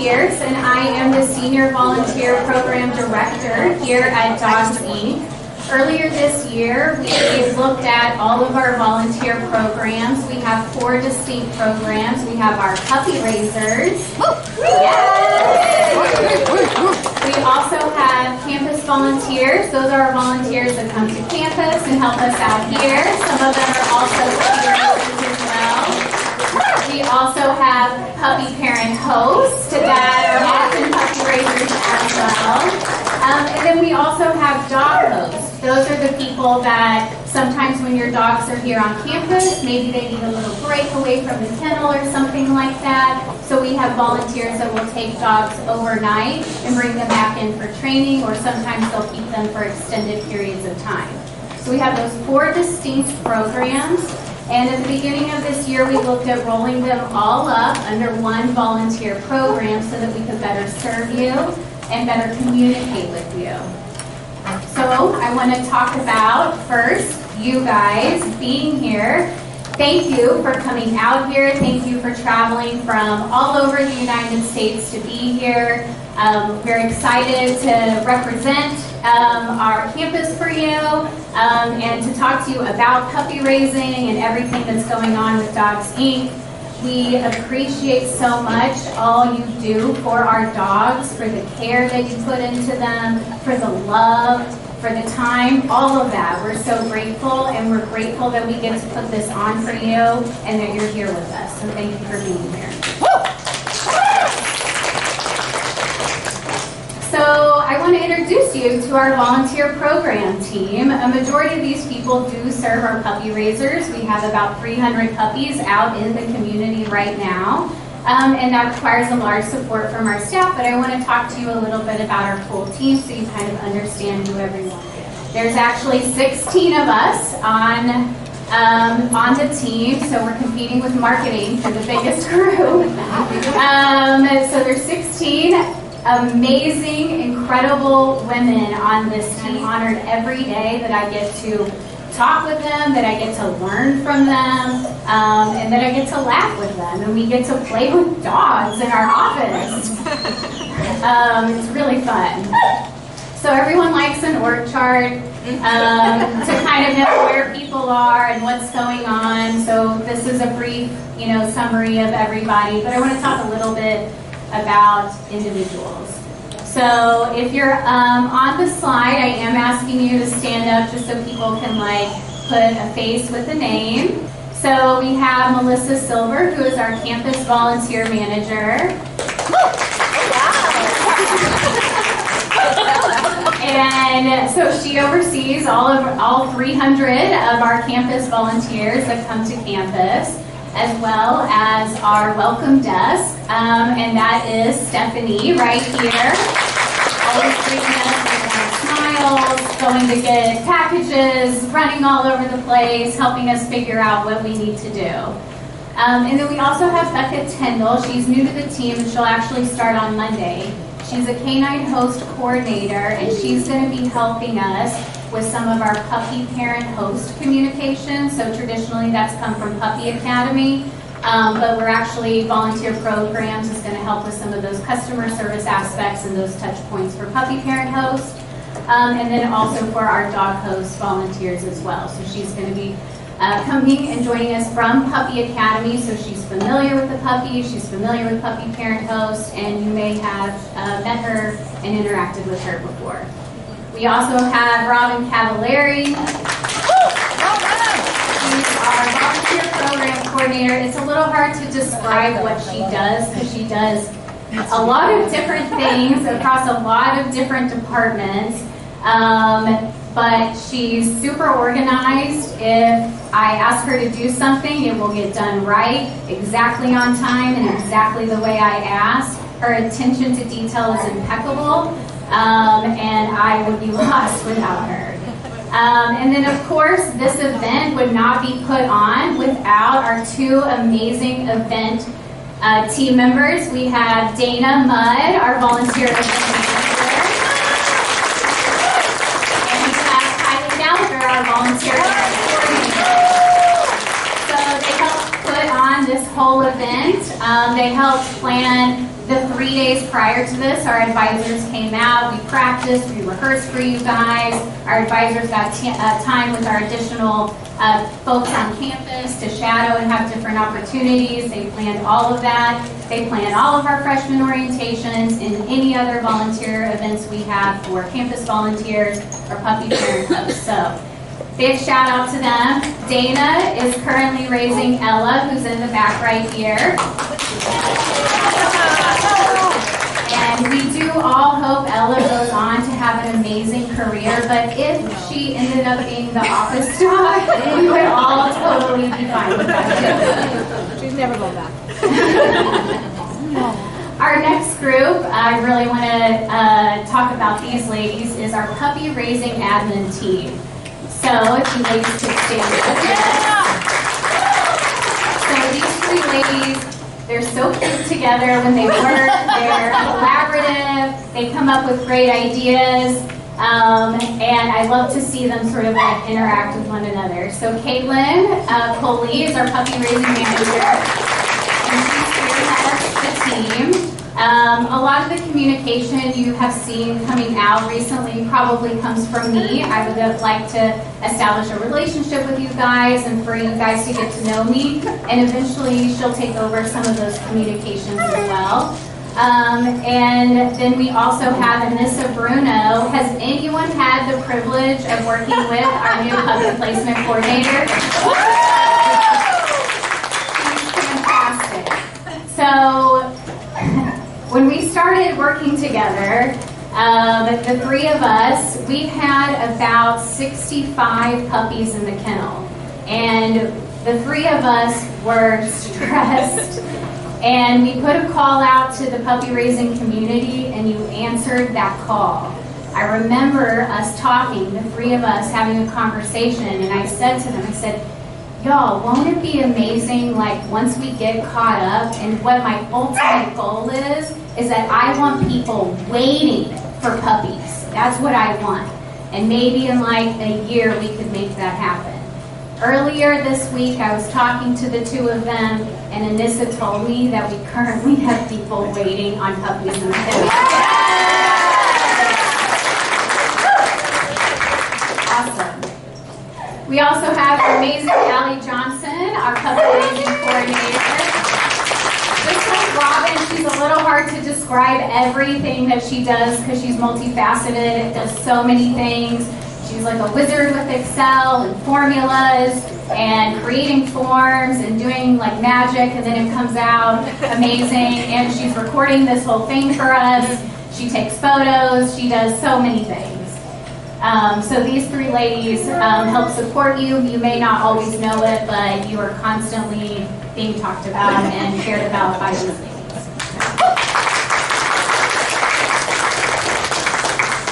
Pierce, and I am the Senior Volunteer Program Director here at Dogs Inc. Earlier this year, we looked at all of our volunteer programs. We have 4 distinct programs. We have our puppy raisers. Yes! We also have campus volunteers. Those are our volunteers that come to campus and help us out here. Some of them are also puppy raisers as well. We also have puppy parent hosts that are often puppy raisers as well. And then we also have dog hosts. Those are the people that sometimes when your dogs are here on campus, maybe they need a little break away from the kennel or something like that. So we have volunteers that will take dogs overnight and bring them back in for training, or sometimes they'll keep them for extended periods of time. So we have those 4 distinct programs. And at the beginning of this year, we looked at rolling them all up under one volunteer program so that we could better serve you and better communicate with you. So I want to talk about first you guys being here. Thank you for coming out here. Thank you for traveling from all over the United States to be here. We're excited to represent our campus for you and to talk to you about puppy raising and everything that's going on with Dogs Inc. We appreciate so much all you do for our dogs, for the care that you put into them, for the love, for the time, all of that. We're so grateful, and we're grateful that we get to put this on for you and that you're here with us. So thank you for being here. So I want to introduce you to our volunteer program team. A majority of these people do serve our puppy raisers. We have about 300 puppies out in the community right now. And that requires a large support from our staff, but I want to talk to you a little bit about our full team so you kind of understand who everyone is. There's actually 16 of us on the team, so we're competing with marketing for the biggest group. So there's 16 amazing, incredible women on this team. I'm honored every day that I get to talk with them, that I get to learn from them, and that I get to laugh with them, and we get to play with dogs in our office. It's really fun. So everyone likes an org chart to kind of know where people are and what's going on. So this is a brief, summary of everybody, but I want to talk a little bit about individuals. So if you're on the slide, I am asking you to stand up just so people can put a face with a name. So we have Melissa Silver, who is our campus volunteer manager. And so she oversees all 300 of our campus volunteers that come to campus, as well as our welcome desk, and that is Stephanie right here. Always greeting us with smiles, going to get packages, running all over the place, helping us figure out what we need to do. And then we also have Becca Tyndall. She's new to the team, and she'll actually start on Monday. She's a canine host coordinator, and she's going to be helping us with some of our puppy parent host communication. So traditionally that's come from Puppy Academy, but we're actually volunteer programs is going to help with some of those customer service aspects and those touch points for puppy parent host, and then also for our dog host volunteers as well. So she's going to be coming and joining us from Puppy Academy, so she's familiar with the puppy, she's familiar with puppy parent host, and you may have met her and interacted with her before. We also have Robin Cavallari. She's our volunteer program coordinator. It's a little hard to describe what she does because she does a lot of different things across a lot of different departments. But she's super organized. If I ask her to do something, it will get done right, exactly on time, and exactly the way I asked. Her attention to detail is impeccable. And I would be lost without her. And then, of course, this event would not be put on without our 2 amazing event team members. We have Dana Mudd, our volunteer event manager, and we have Kylie Gallagher, our volunteer event coordinator. So they helped put on this whole event. They helped plan the 3-day days prior to this, our advisors came out, we practiced, we rehearsed for you guys. Our advisors got time with our additional folks on campus to shadow and have different opportunities. They planned all of that. They planned all of our freshman orientations and any other volunteer events we have for campus volunteers or puppy parent clubs. So big shout out to them. Dana is currently raising Ella, who's in the back right here. And we do all hope Ella goes on to have an amazing career, but if she ended up being the office dog, we would all totally be fine with that. She's never going back. Our next group, I really want to talk about these ladies, is our puppy raising admin team. So if you ladies could stand up. So these three ladies, they're so cute together when they work. They're collaborative. They come up with great ideas. And I love to see them sort of like interact with one another. So Caitlin Coley is our puppy raising manager. And she's here with the team. A lot of the communication you have seen coming out recently probably comes from me. I would have liked to establish a relationship with you guys and for you guys to get to know me. And eventually she'll take over some of those communications as well. And then we also have Anissa Bruno. Has anyone had the privilege of working with our new puppy placement coordinator? She's fantastic. So when we started working together, the three of us, we had about 65 puppies in the kennel. And the three of us were stressed. And we put a call out to the puppy raising community, and you answered that call. I remember us talking, the three of us having a conversation, and I said to them, I said, y'all, won't it be amazing, like, once we get caught up, and what my ultimate goal is that I want people waiting for puppies. That's what I want. And maybe in like a year we could make that happen. Earlier this week, I was talking to the two of them, and Anissa told me that we currently have people waiting on puppies in the kennel. Awesome. We also have amazing Allie Johnson, our puppy raising coordinator. Just like Robin, she's a little hard to describe everything that she does because she's multifaceted, does so many things. She's like a wizard with Excel and formulas and creating forms and doing like magic, and then it comes out amazing. And she's recording this whole thing for us. She takes photos. She does so many things. So these three ladies help support you. You may not always know it, but you are constantly being talked about and cared about by these ladies.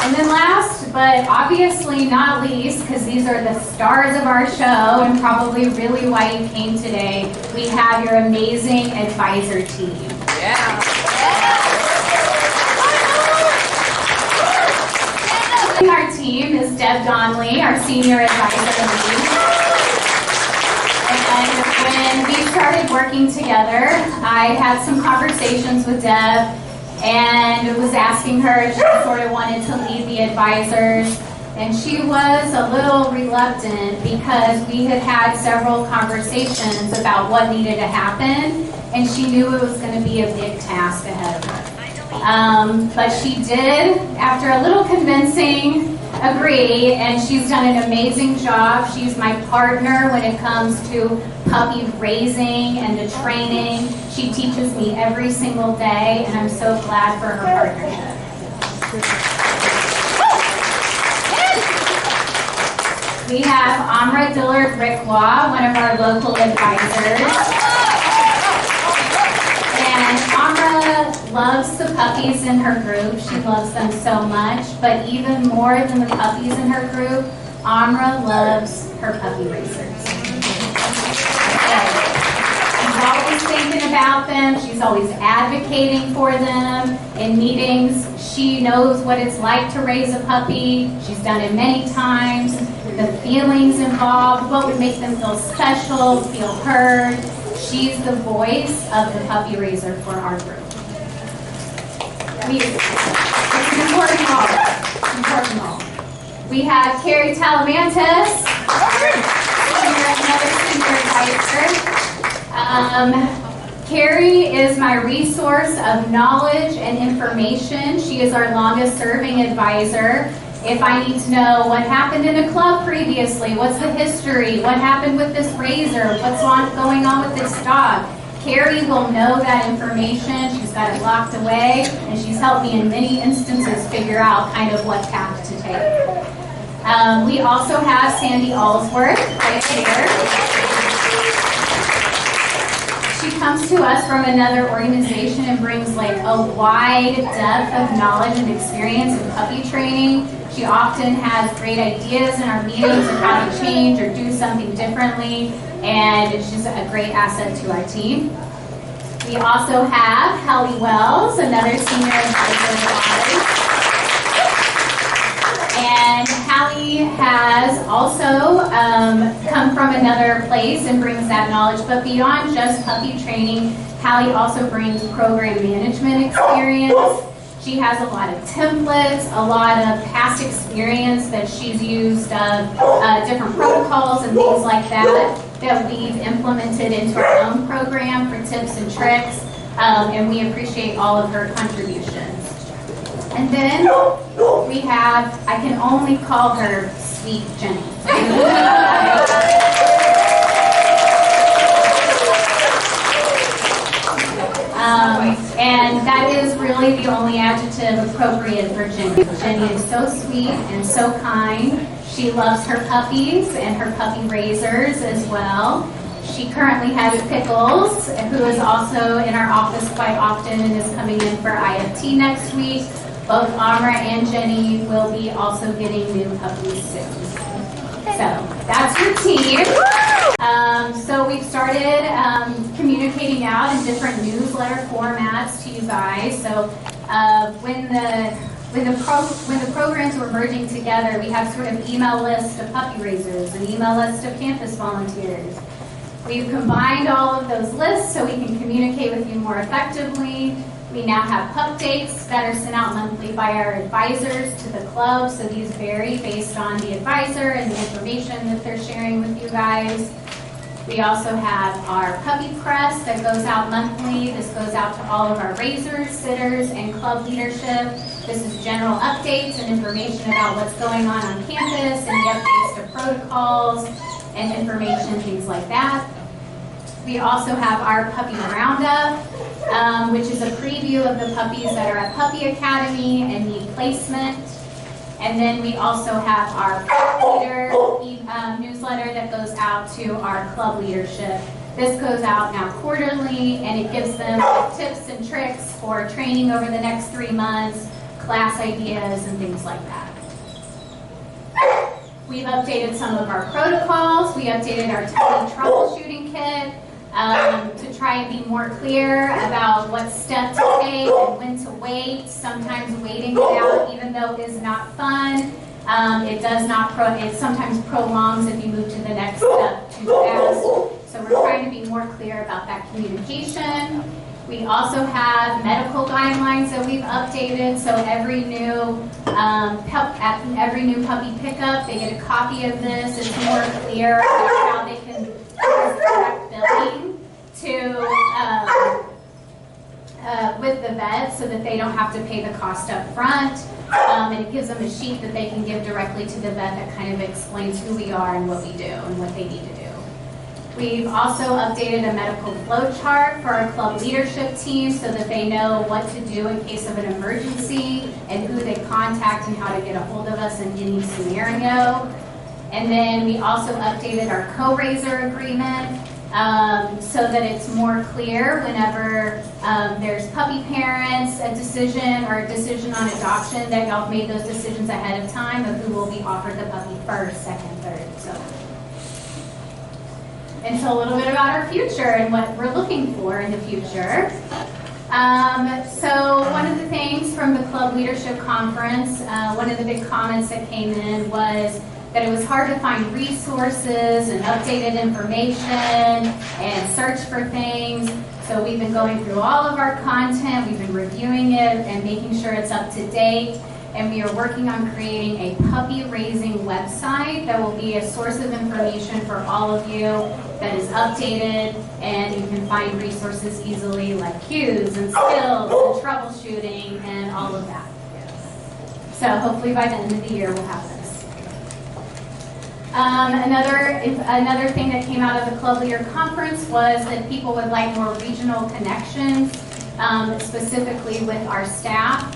And then last, but obviously not least, because these are the stars of our show and probably really why you came today, we have your amazing advisor team. Yeah. Our team is Deb Donnelly, our senior advisor lead. And when we started working together, I had some conversations with Deb and was asking her if she sort of wanted to lead the advisors. And she was a little reluctant because we had had several conversations about what needed to happen, and she knew it was going to be a big task ahead of her. But she did, after a little convincing, agree, and she's done an amazing job. She's my partner when it comes to puppy raising and to training. She teaches me every single day, and I'm so glad for her partnership. We have Amra Dillard-Bricklaw, one of our local advisors. And Amra loves the puppies in her group. She loves them so much. But even more than the puppies in her group, Amra loves her puppy raisers. She's always thinking about them. She's always advocating for them in meetings. She knows what it's like to raise a puppy. She's done it many times. The feelings involved, what would make them feel special, feel heard. She's the voice of the puppy raiser for our group. It's an important role. Important role. We have Carrie Talamantis, another senior advisor. Carrie is my resource of knowledge and information. She is our longest serving advisor. If I need to know what happened in a club previously, what's the history, what happened with this razor, what's going on with this dog, Carrie will know that information. She's got it locked away, and she's helped me in many instances figure out kind of what path to take. We also have Sandy Allsworth right here. She comes to us from another organization and brings like a wide depth of knowledge and experience in puppy training. She often has great ideas in our meetings of how to change or do something differently, and she's a great asset to our team. We also have Hallie Wells, another senior advisor of ours. And Hallie has also come from another place and brings that knowledge, but beyond just puppy training, Hallie also brings program management experience. She has a lot of templates, a lot of past experience that she's used of different protocols and things like that we've implemented into our own program for tips and tricks, and we appreciate all of her contributions. And then we have, I can only call her Sweet Jenny. And that is really the only adjective appropriate for Jenny. Jenny is so sweet and so kind. She loves her puppies and her puppy raisers as well. She currently has Pickles, who is also in our office quite often and is coming in for IFT next week. Both Amra and Jenny will be also getting new puppies soon. So that's your team. So we've started communicating out in different newsletter formats to you guys. So when the programs were merging together, we have sort of email lists of puppy raisers, an email list of campus volunteers. We've combined all of those lists so we can communicate with you more effectively. We now have pup dates that are sent out monthly by our advisors to the club, so these vary based on the advisor and the information that they're sharing with you guys. We also have our puppy press that goes out monthly. This goes out to all of our raisers, sitters, and club leadership. This is general updates and information about what's going on campus and the updates to protocols and information, things like that. We also have our puppy roundup, which is a preview of the puppies that are at Puppy Academy and need placement. And then we also have our club leader newsletter that goes out to our club leadership. This goes out now quarterly, and it gives them tips and tricks for training over the next 3 months, class ideas, and things like that. We've updated some of our protocols. We updated our troubleshooting kit to try and be more clear about what step to take and when to wait. Sometimes waiting it out, even though it is not fun, it sometimes prolongs if you move to the next step too fast. So we're trying to be more clear about that communication. We also have medical guidelines that we've updated, so every new puppy pickup, they get a copy of this. It's more clear about how they can direct billing with the vet, so that they don't have to pay the cost up front. And it gives them a sheet that they can give directly to the vet that kind of explains who we are and what we do and what they need to do. We've also updated a medical flow chart for our club leadership team so that they know what to do in case of an emergency and who they contact and how to get a hold of us in any scenario. And then we also updated our co-raiser agreement so that it's more clear whenever there's puppy parents, a decision or a decision on adoption, that y'all made those decisions ahead of time of who will be offered the puppy first, second, third, so. And so a little bit about our future and what we're looking for in the future. So one of the things from the Club Leadership Conference, one of the big comments that came in was that it was hard to find resources and updated information and search for things. So we've been going through all of our content, we've been reviewing it and making sure it's up to date. And we are working on creating a puppy raising website that will be a source of information for all of you that is updated, and you can find resources easily like cues and skills and troubleshooting and all of that. So hopefully by the end of the year we'll have this. Another thing that came out of the Club Leader Conference was that people would like more regional connections, specifically with our staff.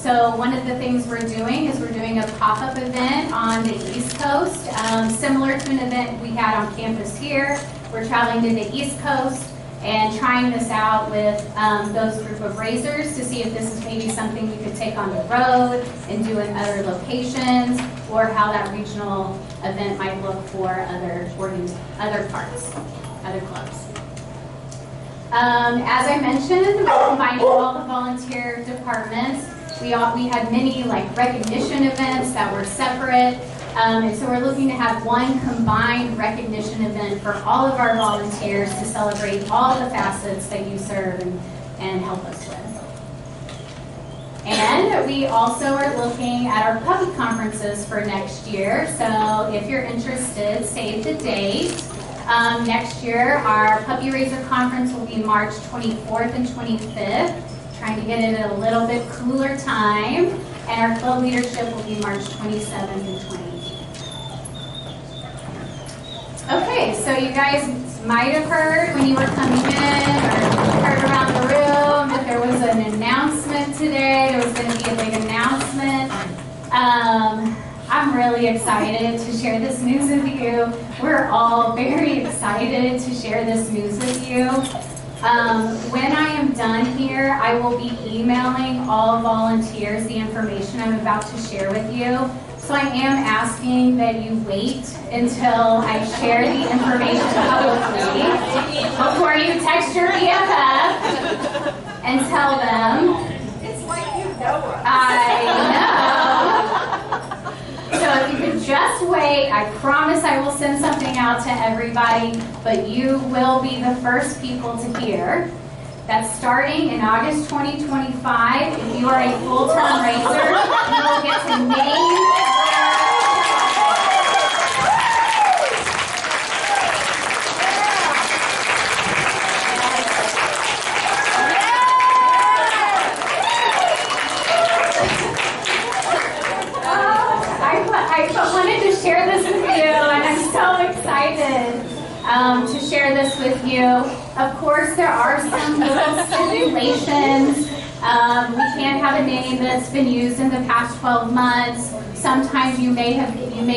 So one of the things we're doing is we're doing a pop-up event on the East Coast, similar to an event we had on campus here. We're traveling to the East Coast and trying this out with those group of raisers to see if this is maybe something we could take on the road and do in other locations, or how that regional event might look for other parts, other clubs. As I mentioned, we're combining all the volunteer departments. We had many recognition events that were separate, and so we're looking to have one combined recognition event for all of our volunteers to celebrate all the facets that you serve and help us with. And we also are looking at our puppy conferences for next year, so if you're interested, save the date. Next year, our Puppy Raiser Conference will be March 24th and 25th, trying to get it at a little bit cooler time. And our Club Leadership will be March 27th and 28th. Okay, so you guys might have heard when you were coming in, or heard around the room, that there was an announcement today. There was going to be a big announcement. I'm really excited to share this news with you. We're all very excited to share this news with you. When I am done here, I will be emailing all volunteers the information I'm about to share with you. So I am asking that you wait until I share the information publicly before you text your BFF and tell them. It's like you know us. I know. So if you could just wait, I promise I will send something out to everybody, but you will be the first people to hear. That's starting in August 2025. If you are a full-term raiser, you will get to name. I wanted to share this with you, and I'm so excited to share this with you. Of course, there are some little stipulations. We can't have a name that's been used in the past 12 months. Sometimes you may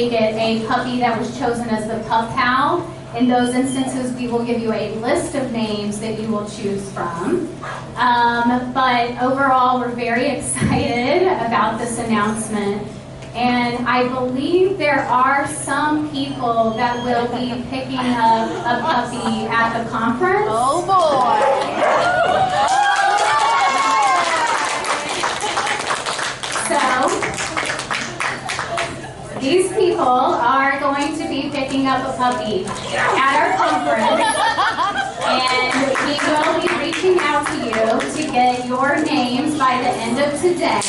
get a puppy that was chosen as the Pup Pal. In those instances, we will give you a list of names that you will choose from. But overall, we're very excited about this announcement. And I believe there are some people that will be picking up a puppy at the conference. Oh boy! So, these people are going to be picking up a puppy at our conference. And we will be reaching out to you to get your names by the end of today.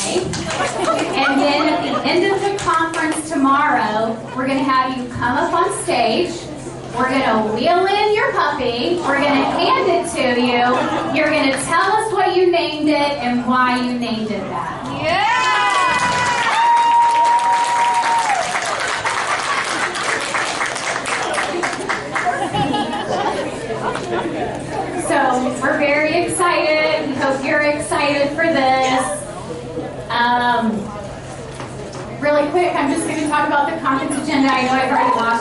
And then at the end of the conference tomorrow, we're going to have you come up on stage. We're going to wheel in your puppy. We're going to hand it to you. You're going to tell us what you named it and why you named it that. Yeah! So we're very excited. We hope you're excited for this. Really quick, I'm just going to talk about the conference agenda. I know I've already lost